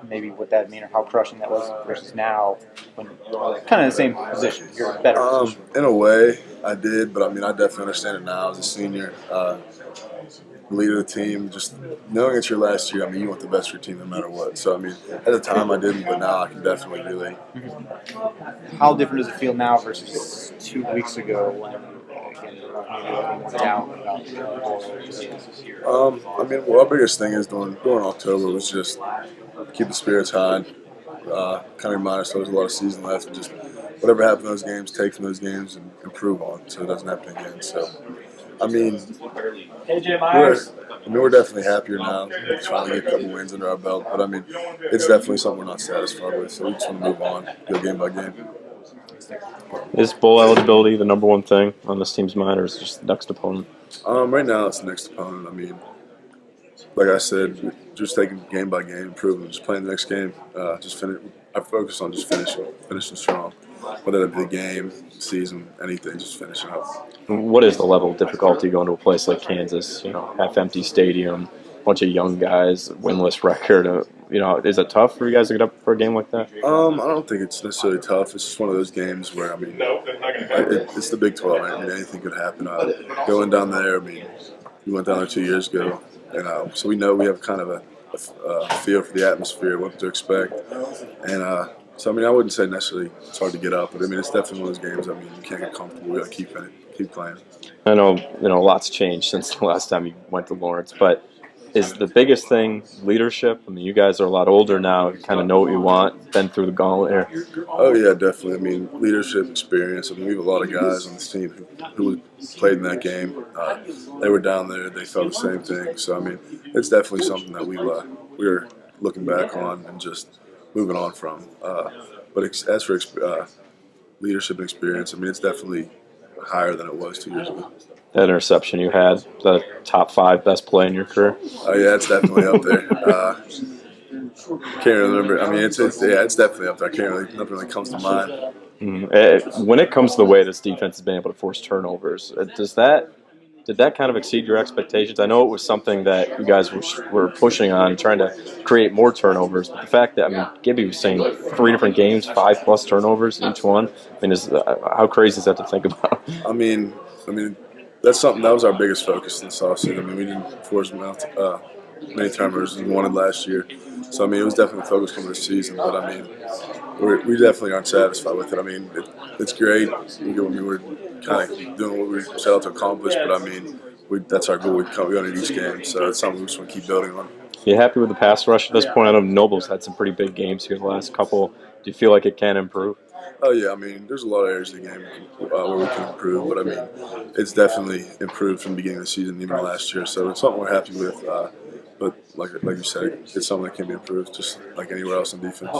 maybe what that mean or how crushing that was versus now when kind of the same position? You're in a better position. In a way, I did, but I mean, I definitely understand it now as a senior, leader of the team. Just knowing it's your last year, I mean, you want the best for your team no matter what. So, I mean, at the time I didn't, but now I can definitely relate. How different does it feel now versus 2 weeks ago when, again, maybe a little more down about I mean, well, our biggest thing is during October was just keep the spirits high, kind of remind ourselves there's a lot of season left, and just whatever happened in those games, take from those games and improve on so it doesn't happen again. So, I mean, we're definitely happier now. Trying to get a couple wins under our belt, but I mean, it's definitely something we're not satisfied with. So we just want to move on, go game by game. Is bowl eligibility the number one thing on this team's mind, or is it just the next opponent? Right now, it's the next opponent. I mean, like I said, just taking game by game, improving, just playing the next game. Just finish. I focus on just finishing strong, whether it be the game, season, anything, just finishing up. What is the level of difficulty going to a place like Kansas? You know, half-empty stadium, bunch of young guys, winless record. Is it tough for you guys to get up for a game like that? I don't think it's necessarily tough. It's just one of those games where, I mean, it's the Big 12. I mean, anything could happen. Going down there, I mean, we went down there 2 years ago, and so we know we have kind of a feel for the atmosphere, what to expect, and so I mean, I wouldn't say necessarily it's hard to get up, but I mean, it's definitely one of those games. I mean, you can't get comfortable. We got to keep playing. I know a lot's changed since the last time you went to Lawrence, but is the biggest thing leadership? I mean, you guys are a lot older now. You kind of know what you want. Been through the gauntlet here. Oh yeah, definitely. I mean, leadership, experience. I mean, we have a lot of guys on this team who played in that game. They were down there. They felt the same thing. So I mean, it's definitely something that we're looking back on and just moving on from. But as for leadership and experience, I mean, it's definitely higher than it was 2 years ago. That interception you had, the top 5 best play in your career? Oh yeah, it's definitely up there. Can't remember. I mean, it's definitely up there. Nothing really comes to mind. Mm-hmm. When it comes to the way this defense has been able to force turnovers, did that kind of exceed your expectations? I know it was something that you guys were pushing on, trying to create more turnovers. But the fact that, I mean, Gibby was saying 3 different games, 5+ turnovers each one. I mean, how crazy is that to think about? I mean, that's something that was our biggest focus this offseason. I mean, we didn't force many turnovers as we wanted last year. So, I mean, it was definitely a focus coming this season. But, I mean, we definitely aren't satisfied with it. I mean, it's great. We're kind of doing what we set out to accomplish. But, I mean, that's our goal. We go into each game. So it's something we just want to keep building on. You happy with the pass rush at this point? I know Noble's had some pretty big games here the last couple. Do you feel like it can improve? Oh, yeah. I mean, there's a lot of areas of the game where we can improve. But, I mean, it's definitely improved from the beginning of the season, even last year. So it's something we're happy with. But like you said, it's something that can be improved just like anywhere else in defense.